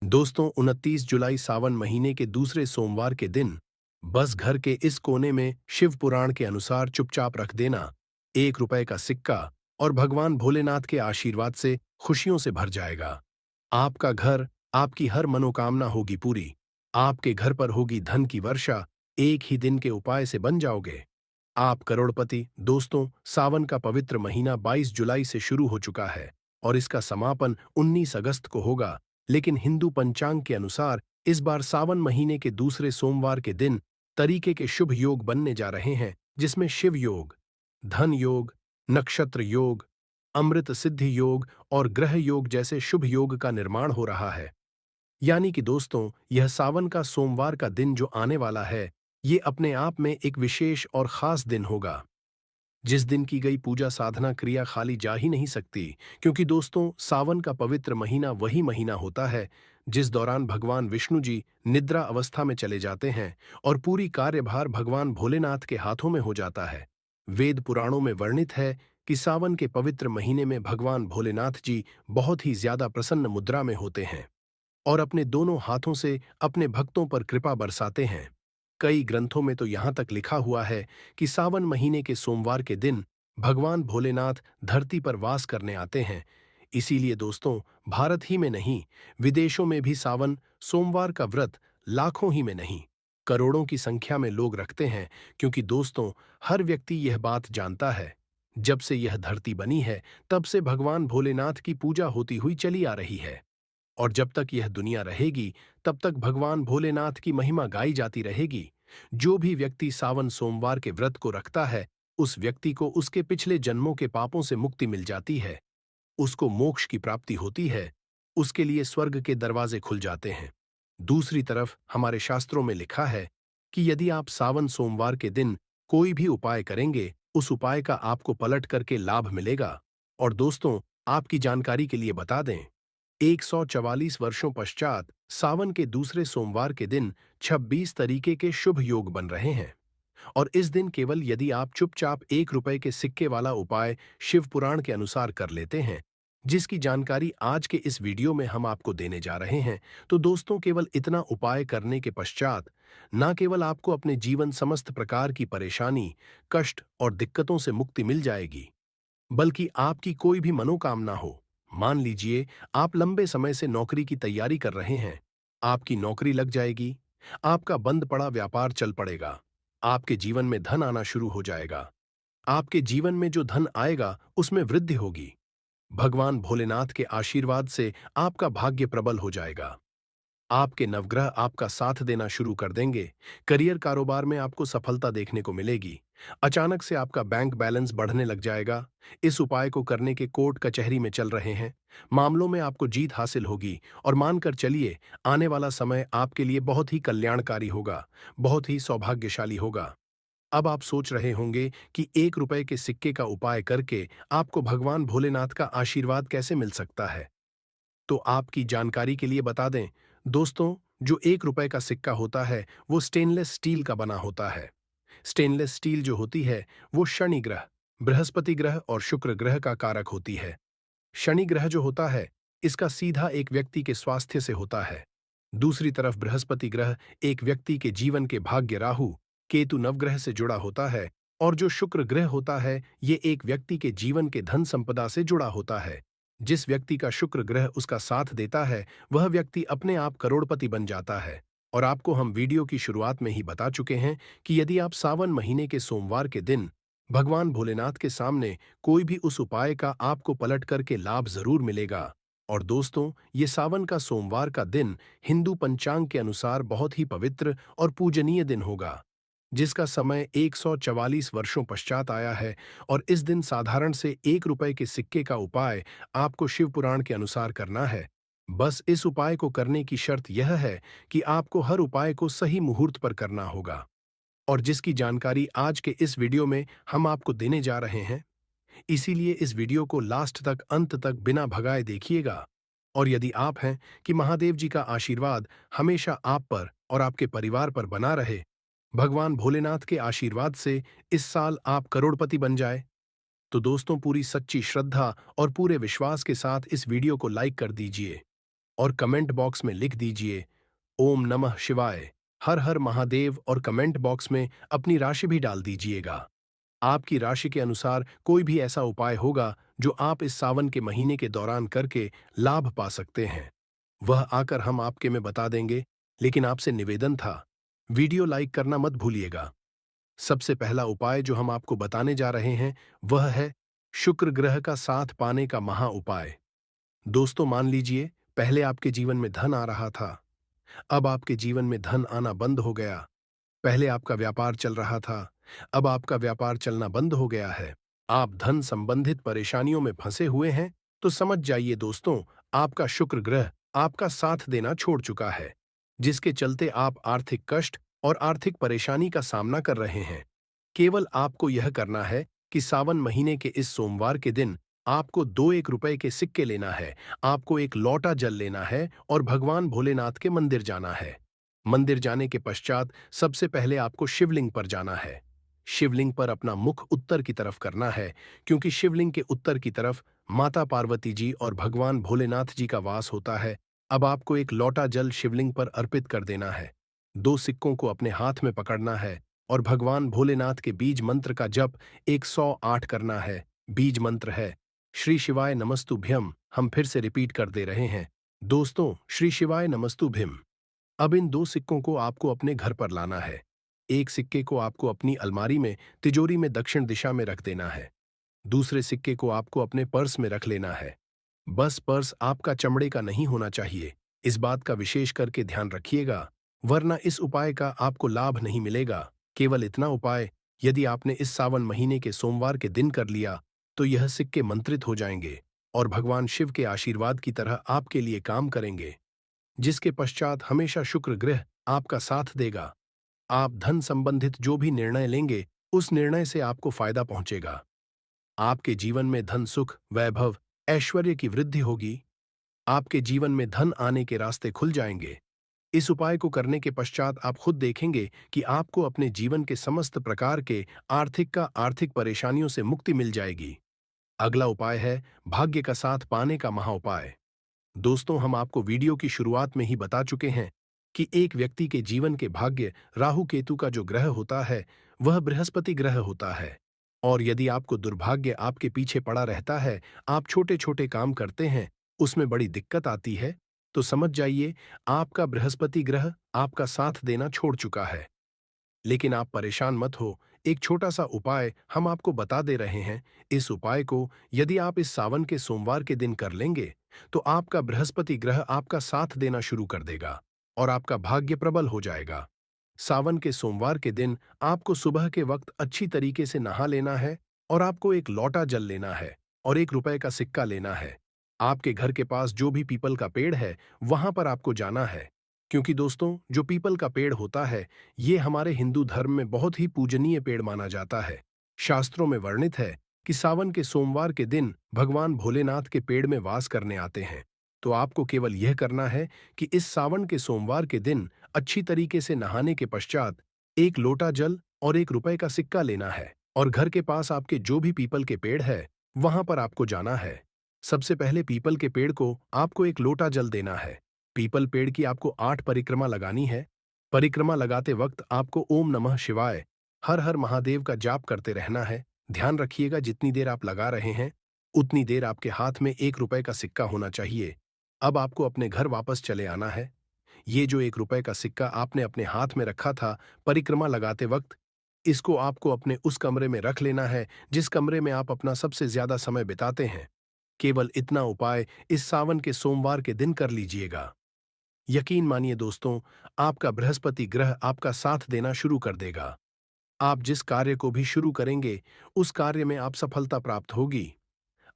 दोस्तों 29 जुलाई सावन महीने के दूसरे सोमवार के दिन बस घर के इस कोने में शिव पुराण के अनुसार चुपचाप रख देना 1 रुपए का सिक्का और भगवान भोलेनाथ के आशीर्वाद से खुशियों से भर जाएगा। आपका घर, आपकी हर मनोकामना होगी पूरी। आपके घर पर होगी धन की वर्षा। एक ही दिन के उपाय से बन जाओगे आप करोड़पति। दोस्तों, सावन का पवित्र महीना 22 जुलाई से शुरू हो चुका है और इसका समापन 19 अगस्त को होगा। लेकिन हिंदू पंचांग के अनुसार इस बार सावन महीने के दूसरे सोमवार के दिन तरीके के शुभ योग बनने जा रहे हैं, जिसमें शिव योग, धन योग, नक्षत्र योग, अमृत सिद्धि योग और ग्रह योग जैसे शुभ योग का निर्माण हो रहा है। यानी कि दोस्तों, यह सावन का सोमवार का दिन जो आने वाला है, ये अपने आप में एक विशेष और खास दिन होगा। जिस दिन की गई पूजा साधना क्रिया खाली जा ही नहीं सकती, क्योंकि दोस्तों, सावन का पवित्र महीना वही महीना होता है जिस दौरान भगवान विष्णु जी निद्रा अवस्था में चले जाते हैं और पूरी कार्यभार भगवान भोलेनाथ के हाथों में हो जाता है। वेद पुराणों में वर्णित है कि सावन के पवित्र महीने में भगवान भोलेनाथ जी बहुत ही ज्यादा प्रसन्न मुद्रा में होते हैं और अपने दोनों हाथों से अपने भक्तों पर कृपा बरसाते हैं। कई ग्रंथों में तो यहाँ तक लिखा हुआ है कि सावन महीने के सोमवार के दिन भगवान भोलेनाथ धरती पर वास करने आते हैं। इसीलिए दोस्तों, भारत ही में नहीं, विदेशों में भी सावन सोमवार का व्रत लाखों ही में नहीं, करोड़ों की संख्या में लोग रखते हैं, क्योंकि दोस्तों, हर व्यक्ति यह बात जानता है, जब से यह धरती बनी है तब से भगवान भोलेनाथ की पूजा होती हुई चली आ रही है और जब तक यह दुनिया रहेगी तब तक भगवान भोलेनाथ की महिमा गाई जाती रहेगी। जो भी व्यक्ति सावन सोमवार के व्रत को रखता है, उस व्यक्ति को उसके पिछले जन्मों के पापों से मुक्ति मिल जाती है, उसको मोक्ष की प्राप्ति होती है, उसके लिए स्वर्ग के दरवाजे खुल जाते हैं। दूसरी तरफ हमारे शास्त्रों में लिखा है कि यदि आप सावन सोमवार के दिन कोई भी उपाय करेंगे, उस उपाय का आपको पलट करके लाभ मिलेगा। और दोस्तों, आपकी जानकारी के लिए बता दें, 144 वर्षों पश्चात सावन के दूसरे सोमवार के दिन 26 तरीके के शुभ योग बन रहे हैं और इस दिन केवल यदि आप चुपचाप 1 रुपए के सिक्के वाला उपाय शिव पुराण के अनुसार कर लेते हैं, जिसकी जानकारी आज के इस वीडियो में हम आपको देने जा रहे हैं, तो दोस्तों, केवल इतना उपाय करने के पश्चात न केवल आपको अपने जीवन समस्त प्रकार की परेशानी, कष्ट और दिक्कतों से मुक्ति मिल जाएगी, बल्कि आपकी कोई भी मनोकामना हो, मान लीजिए आप लंबे समय से नौकरी की तैयारी कर रहे हैं, आपकी नौकरी लग जाएगी, आपका बंद पड़ा व्यापार चल पड़ेगा, आपके जीवन में धन आना शुरू हो जाएगा, आपके जीवन में जो धन आएगा उसमें वृद्धि होगी, भगवान भोलेनाथ के आशीर्वाद से आपका भाग्य प्रबल हो जाएगा, आपके नवग्रह आपका साथ देना शुरू कर देंगे, करियर कारोबार में आपको सफलता देखने को मिलेगी, अचानक से आपका बैंक बैलेंस बढ़ने लग जाएगा। इस उपाय को करने के कोर्ट कचहरी में चल रहे हैं, मामलों में आपको जीत हासिल होगी और मानकर चलिए, आने वाला समय आपके लिए बहुत ही कल्याणकारी होगा, बहुत ही सौभाग्यशाली होगा। अब आप सोच रहे होंगे कि 1 रुपए के सिक्के का उपाय करके आपको भगवान भोलेनाथ का आशीर्वाद कैसे मिल सकता है। तो आपकी जानकारी के लिए बता दें, दोस्तों, जो 1 रुपए का सिक्का होता है वो स्टेनलेस स्टील का बना होता है। स्टेनलेस स्टील जो होती है वो शनि ग्रह, बृहस्पति ग्रह और शुक्र ग्रह का कारक होती है। शनि ग्रह जो होता है, इसका सीधा एक व्यक्ति के स्वास्थ्य से होता है। दूसरी तरफ बृहस्पति ग्रह एक व्यक्ति के जीवन के भाग्य, राहु केतु नवग्रह से जुड़ा होता है और जो शुक्र ग्रह होता है, ये एक व्यक्ति के जीवन के धन संपदा से जुड़ा होता है। जिस व्यक्ति का शुक्र ग्रह उसका साथ देता है, वह व्यक्ति अपने आप करोड़पति बन जाता है। और आपको हम वीडियो की शुरुआत में ही बता चुके हैं कि यदि आप सावन महीने के सोमवार के दिन भगवान भोलेनाथ के सामने कोई भी उस उपाय का आपको पलट करके लाभ जरूर मिलेगा। और दोस्तों, ये सावन का सोमवार का दिन हिंदू पंचांग के अनुसार बहुत ही पवित्र और पूजनीय दिन होगा, जिसका समय 144 वर्षों पश्चात आया है और इस दिन साधारण से 1 रुपए के सिक्के का उपाय आपको शिव पुराण के अनुसार करना है। बस इस उपाय को करने की शर्त यह है कि आपको हर उपाय को सही मुहूर्त पर करना होगा और जिसकी जानकारी आज के इस वीडियो में हम आपको देने जा रहे हैं। इसीलिए इस वीडियो को लास्ट तक, अंत तक बिना भगाए देखिएगा। और यदि आप हैं कि महादेव जी का आशीर्वाद हमेशा आप पर और आपके परिवार पर बना रहे, भगवान भोलेनाथ के आशीर्वाद से इस साल आप करोड़पति बन जाए, तो दोस्तों, पूरी सच्ची श्रद्धा और पूरे विश्वास के साथ इस वीडियो को लाइक कर दीजिए। और कमेंट बॉक्स में लिख दीजिए ओम नमः शिवाय, हर हर महादेव और कमेंट बॉक्स में अपनी राशि भी डाल दीजिएगा। आपकी राशि के अनुसार कोई भी ऐसा उपाय होगा जो आप इस सावन के महीने के दौरान करके लाभ पा सकते हैं, वह आकर हम आपके में बता देंगे। लेकिन आपसे निवेदन था, वीडियो लाइक करना मत भूलिएगा। सबसे पहला उपाय जो हम आपको बताने जा रहे हैं वह है शुक्र ग्रह का साथ पाने का महा उपाय। दोस्तों, मान लीजिए पहले आपके जीवन में धन आ रहा था, अब आपके जीवन में धन आना बंद हो गया। पहले आपका व्यापार चल रहा था, अब आपका व्यापार चलना बंद हो गया है। आप धन संबंधित परेशानियों में फंसे हुए हैं, तो समझ जाइए दोस्तों, आपका शुक्र ग्रह आपका साथ देना छोड़ चुका है, जिसके चलते आप आर्थिक कष्ट और आर्थिक परेशानी का सामना कर रहे हैं। केवल आपको यह करना है कि सावन महीने के इस सोमवार के दिन आपको 2 1 रुपए के सिक्के लेना है, आपको एक लौटा जल लेना है और भगवान भोलेनाथ के मंदिर जाना है। मंदिर जाने के पश्चात सबसे पहले आपको शिवलिंग पर जाना है। शिवलिंग पर अपना मुख उत्तर की तरफ करना है, क्योंकि शिवलिंग के उत्तर की तरफ माता पार्वती जी और भगवान भोलेनाथ जी का वास होता है। अब आपको एक लौटा जल शिवलिंग पर अर्पित कर देना है। 2 सिक्कों को अपने हाथ में पकड़ना है और भगवान भोलेनाथ के बीज मंत्र का जप 108 करना है। बीज मंत्र है श्री शिवाय नमस्तुभ्यम। हम फिर से रिपीट कर दे रहे हैं दोस्तों, श्री शिवाय नमस्तुभ्यम। अब इन 2 सिक्कों को आपको अपने घर पर लाना है। एक सिक्के को आपको अपनी अलमारी में तिजोरी में दक्षिण दिशा में रख देना है। दूसरे सिक्के को आपको अपने पर्स में रख लेना है। बस पर्स आपका चमड़े का नहीं होना चाहिए, इस बात का विशेष करके ध्यान रखिएगा, वरना इस उपाय का आपको लाभ नहीं मिलेगा। केवल इतना उपाय यदि आपने इस सावन महीने के सोमवार के दिन कर लिया तो यह सिक्के मंत्रित हो जाएंगे और भगवान शिव के आशीर्वाद की तरह आपके लिए काम करेंगे, जिसके पश्चात हमेशा शुक्र ग्रह आपका साथ देगा। आप धन संबंधित जो भी निर्णय लेंगे उस निर्णय से आपको फायदा पहुंचेगा। आपके जीवन में धन सुख वैभव ऐश्वर्य की वृद्धि होगी। आपके जीवन में धन आने के रास्ते खुल जाएंगे। इस उपाय को करने के पश्चात आप खुद देखेंगे कि आपको अपने जीवन के समस्त प्रकार के आर्थिक परेशानियों से मुक्ति मिल जाएगी। अगला उपाय है भाग्य का साथ पाने का महा उपाय। दोस्तों, हम आपको वीडियो की शुरुआत में ही बता चुके हैं कि एक व्यक्ति के जीवन के भाग्य राहु केतु का जो ग्रह होता है वह बृहस्पति ग्रह होता है। और यदि आपको दुर्भाग्य आपके पीछे पड़ा रहता है, आप छोटे छोटे काम करते हैं, उसमें बड़ी दिक्कत आती है, तो समझ जाइए आपका बृहस्पति ग्रह आपका साथ देना छोड़ चुका है। लेकिन आप परेशान मत हो, एक छोटा सा उपाय हम आपको बता दे रहे हैं। इस उपाय को यदि आप इस सावन के सोमवार के दिन कर लेंगे तो आपका बृहस्पति ग्रह आपका साथ देना शुरू कर देगा और आपका भाग्य प्रबल हो जाएगा। सावन के सोमवार के दिन आपको सुबह के वक्त अच्छी तरीके से नहा लेना है और आपको एक लौटा जल लेना है और 1 रुपए का सिक्का लेना है। आपके घर के पास जो भी पीपल का पेड़ है वहां पर आपको जाना है, क्योंकि दोस्तों जो पीपल का पेड़ होता है ये हमारे हिंदू धर्म में बहुत ही पूजनीय पेड़ माना जाता है। शास्त्रों में वर्णित है कि सावन के सोमवार के दिन भगवान भोलेनाथ के पेड़ में वास करने आते हैं। तो आपको केवल यह करना है कि इस सावन के सोमवार के दिन अच्छी तरीके से नहाने के पश्चात एक लोटा जल और 1 रुपए का सिक्का लेना है और घर के पास आपके जो भी पीपल के पेड़ है वहां पर आपको जाना है। सबसे पहले पीपल के पेड़ को आपको एक लोटा जल देना है। पीपल पेड़ की आपको 8 परिक्रमा लगानी है। परिक्रमा लगाते वक्त आपको ओम नमः शिवाय, हर हर महादेव का जाप करते रहना है। ध्यान रखिएगा जितनी देर आप लगा रहे हैं उतनी देर आपके हाथ में 1 रुपए का सिक्का होना चाहिए। अब आपको अपने घर वापस चले आना है। ये जो 1 रुपए का सिक्का आपने अपने हाथ में रखा था परिक्रमा लगाते वक्त, इसको आपको अपने उस कमरे में रख लेना है जिस कमरे में आप अपना सबसे ज्यादा समय बिताते हैं। केवल इतना उपाय इस सावन के सोमवार के दिन कर लीजिएगा। यकीन मानिए दोस्तों, आपका बृहस्पति ग्रह आपका साथ देना शुरू कर देगा। आप जिस कार्य को भी शुरू करेंगे उस कार्य में आप सफलता प्राप्त होगी।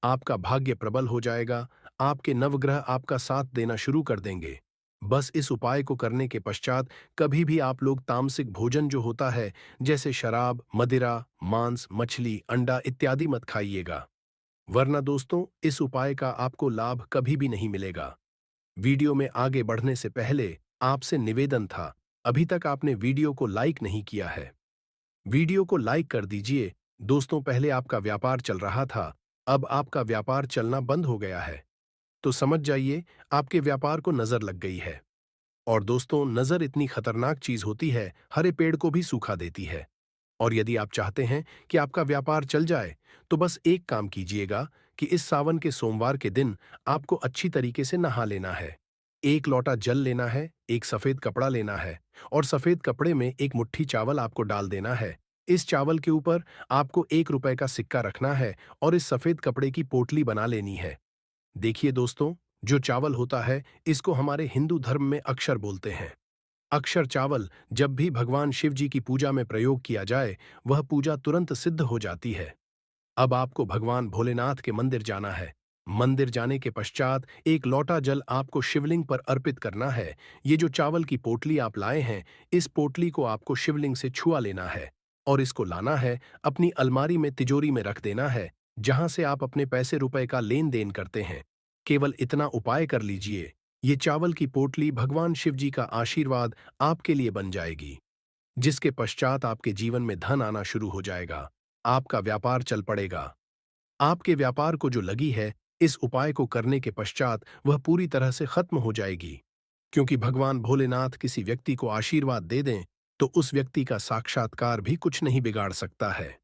आपका भाग्य प्रबल हो जाएगा। आपके नवग्रह आपका साथ देना शुरू कर देंगे। बस इस उपाय को करने के पश्चात कभी भी आप लोग तामसिक भोजन जो होता है जैसे शराब, मदिरा, मांस, मछली, अंडा इत्यादि मत खाइएगा, वरना दोस्तों इस उपाय का आपको लाभ कभी भी नहीं मिलेगा। वीडियो में आगे बढ़ने से पहले आपसे निवेदन था, अभी तक आपने वीडियो को लाइक नहीं किया है, वीडियो को लाइक कर दीजिए। दोस्तों, पहले आपका व्यापार चल रहा था, अब आपका व्यापार चलना बंद हो गया है। तो समझ जाइए आपके व्यापार को नजर लग गई है। और दोस्तों, नजर इतनी खतरनाक चीज होती है, हरे पेड़ को भी सूखा देती है। और यदि आप चाहते हैं कि आपका व्यापार चल जाए, तो बस एक काम कीजिएगा कि इस सावन के सोमवार के दिन आपको अच्छी तरीके से नहा लेना है। एक लोटा जल लेना है, एक सफेद कपड़ा लेना है, और सफेद कपड़े में एक मुट्ठी चावल आपको डाल देना है। इस चावल के ऊपर आपको 1 रुपए का सिक्का रखना है और इस सफेद कपड़े की पोटली बना लेनी है। देखिए दोस्तों, जो चावल होता है, इसको हमारे हिंदू धर्म में अक्षर बोलते हैं। अक्षर चावल जब भी भगवान शिव जी की पूजा में प्रयोग किया जाए, वह पूजा तुरंत सिद्ध हो जाती है। अब आपको भगवान भोलेनाथ के मंदिर जाना है। मंदिर जाने के पश्चात एक लोटा जल आपको शिवलिंग पर अर्पित करना है। ये जो चावल की पोटली आप लाए हैं, इस पोटली को आपको शिवलिंग से छुआ लेना है और इसको लाना है, अपनी अलमारी में तिजोरी में रख देना है, जहां से आप अपने पैसे रुपए का लेन देन करते हैं। केवल इतना उपाय कर लीजिए, ये चावल की पोटली भगवान शिव जी का आशीर्वाद आपके लिए बन जाएगी, जिसके पश्चात आपके जीवन में धन आना शुरू हो जाएगा। आपका व्यापार चल पड़ेगा। आपके व्यापार को जो लगी है, इस उपाय को करने के पश्चात वह पूरी तरह से खत्म हो जाएगी। क्योंकि भगवान भोलेनाथ किसी व्यक्ति को आशीर्वाद दे दें, तो उस व्यक्ति का साक्षात्कार भी कुछ नहीं बिगाड़ सकता है।